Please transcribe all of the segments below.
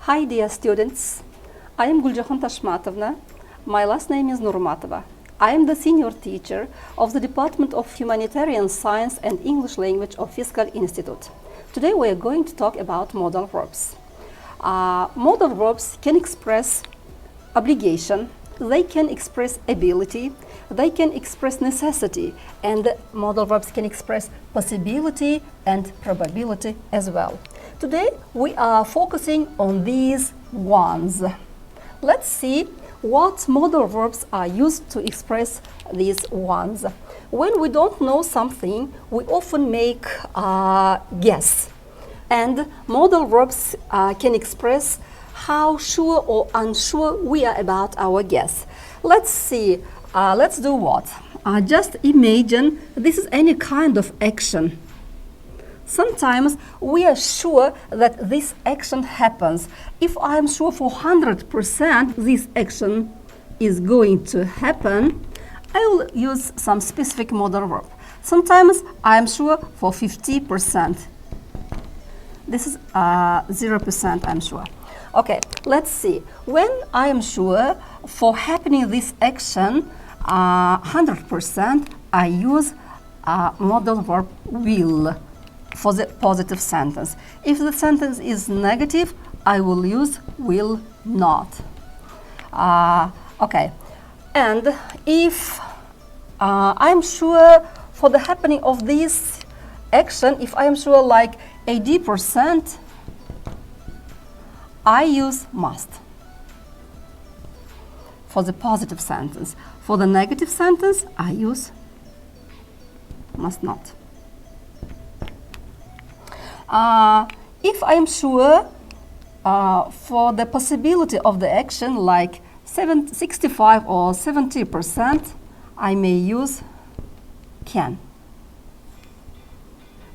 Hi dear students, I am Guljahon Nurmatova. My last name is Nurmatova. I am the senior teacher of the Department of Humanitarian Science and English Language of 𝐸𝐴 Institute. Today we are going to talk about modal verbs. Modal verbs can express obligation, they can express ability, they can express necessity, and modal verbs can express possibility and probability as well. Today we are focusing on these ones. Let's see what modal verbs are used to express these ones. When we don't know something, we often make a guess. And modal verbs can express how sure or unsure we are about our guess. Let's see. Let's do what? Just imagine this is any kind of action. Sometimes we are sure that this action happens. If I am sure for 100% this action is going to happen, I will use some specific modal verb. Sometimes I am sure for 50%. This is 0% I'm sure. Okay, let's see. When I am sure for happening this action 100%, I use modal verb will for the positive sentence. If the sentence is negative, I will use will not. Okay, and if I'm sure for the happening of this action, if I am sure like 80%, I use must for the positive sentence. For the negative sentence, I use must not. If I am sure for the possibility of the action like 65 or 70%, I may use can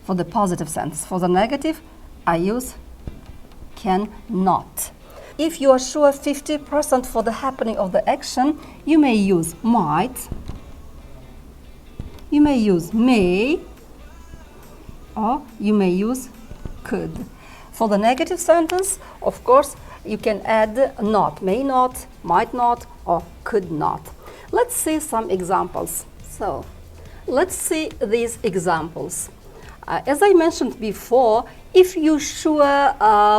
for the positive sense. For the negative, I use cannot. If you are sure 50% for the happening of the action, you may use might, you may use may, or you may use could. For the negative sentence, of course, you can add not, may not, might not, or could not. Let's see some examples. So, let's see these examples. As I mentioned before, if you're sure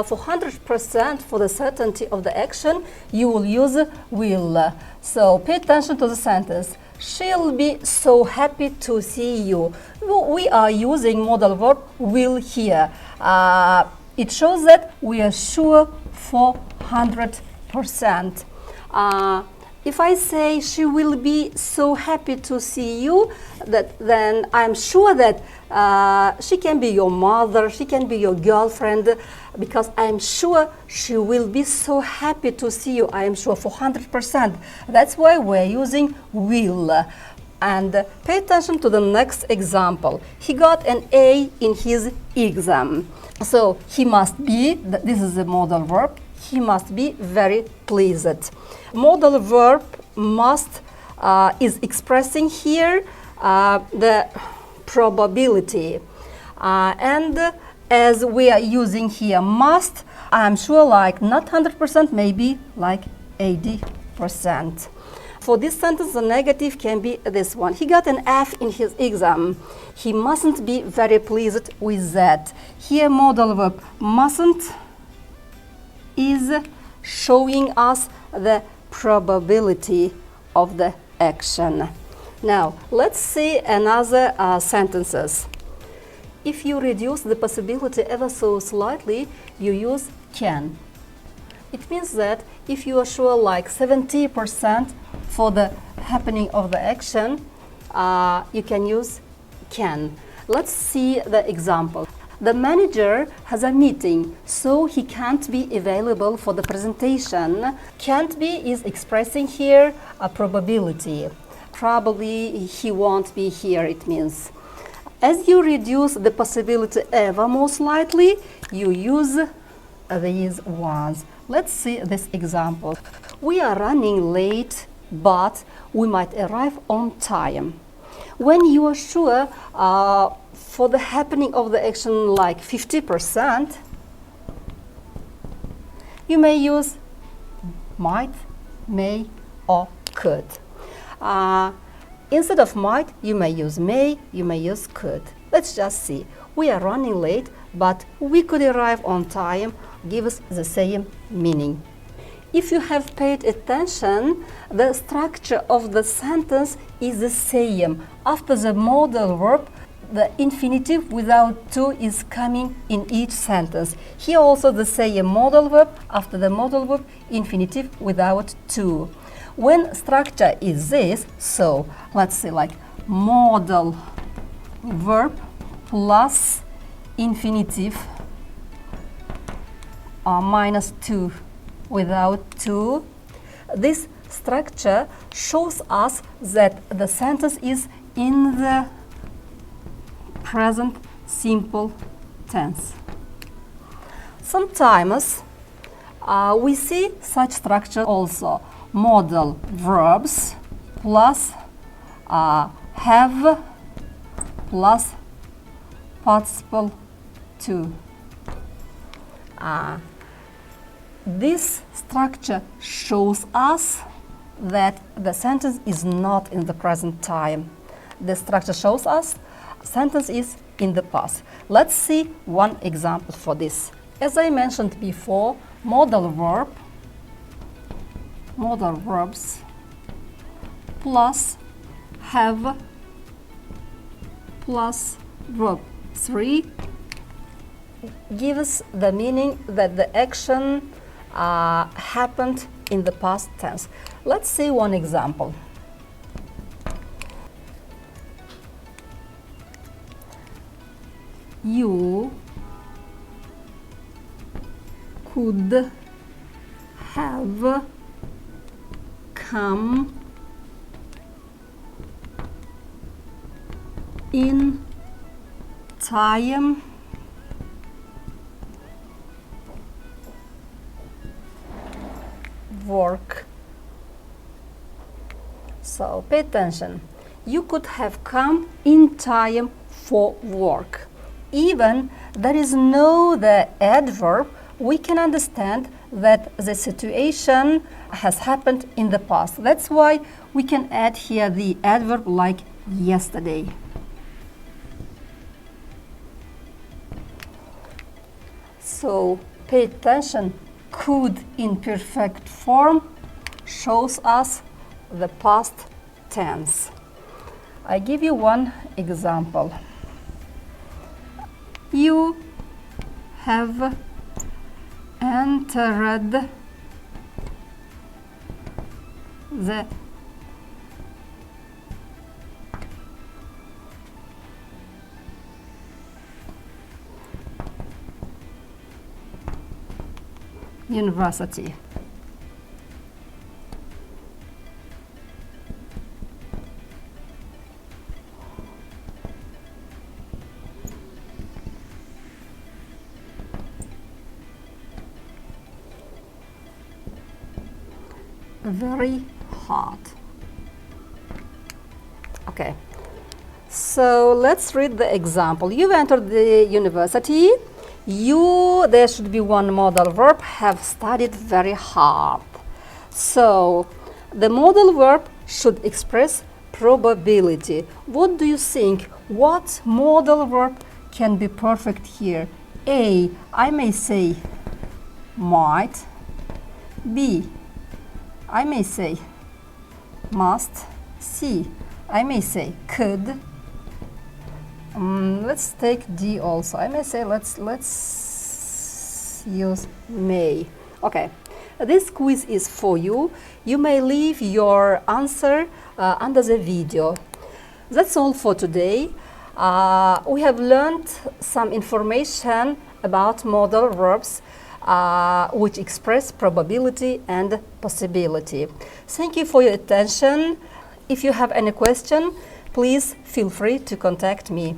for 100% for the certainty of the action, you will use will. So, pay attention to the sentence. She'll be so happy to see you. We are using modal verb will here. It shows that we are sure for 100%. If I say she will be so happy to see you, then I'm sure that she can be your mother, she can be your girlfriend, because I'm sure she will be so happy to see you. I am sure for 100%. That's why we're using will. And pay attention to the next example. He got an A in his exam. So he must be, this is a modal verb, he must be very pleased. Modal verb must is expressing here the probability. And as we are using here must, I'm sure like not 100%, maybe like 80%. For this sentence, the negative can be this one. He got an F in his exam. He mustn't be very pleased with that. Here, modal verb mustn't is showing us the probability of the action. Now, let's see another sentences. If you reduce the possibility ever so slightly, you use can. It means that if you are sure like 70% for the happening of the action, you can use can. Let's see the example. The manager has a meeting, so he can't be available for the presentation. Can't be is expressing here a probability. Probably he won't be here, it means. As you reduce the possibility ever more slightly, you use these ones. Let's see this example. We are running late, but we might arrive on time. When you are sure for the happening of the action like 50%, you may use might, may, or could. Instead of might, you may use may, you may use could. Let's just see. We are running late, but we could arrive on time, give us the same meaning. If you have paid attention, the structure of the sentence is the same. After the modal verb, the infinitive without to is coming in each sentence. Here also the same modal verb, after the modal verb, infinitive without to. When structure is this, so let's say like modal verb plus infinitive minus to without to, this structure shows us that the sentence is in the present simple tense. Sometimes we see such structure also. Modal verbs plus have plus participle to. This structure shows us that the sentence is not in the present time. The structure shows us sentence is in the past. Let's see one example for this. As I mentioned before, modal verbs plus have plus verb 3 gives the meaning that the action happened in the past tense. Let's see one example. You could have come in time work. So pay attention. You could have come in time for work. Even there is no the adverb, we can understand that the situation has happened in the past. That's why we can add here the adverb like yesterday. So pay attention. Could in perfect form shows us the past tense. I give you one example. You have entered the university. Very hard. Okay, so let's read the example. You've entered the university. There should be one modal verb, have studied very hard. So the modal verb should express probability. What do you think? What modal verb can be perfect here? A, I may say might. B, I may say must. C, I may say could. Let's take D also. I may say let's use may. Okay, this quiz is for you. You may leave your answer under the video. That's all for today. We have learned some information about modal verbs which express probability and possibility. Thank you for your attention. If you have any question, please feel free to contact me.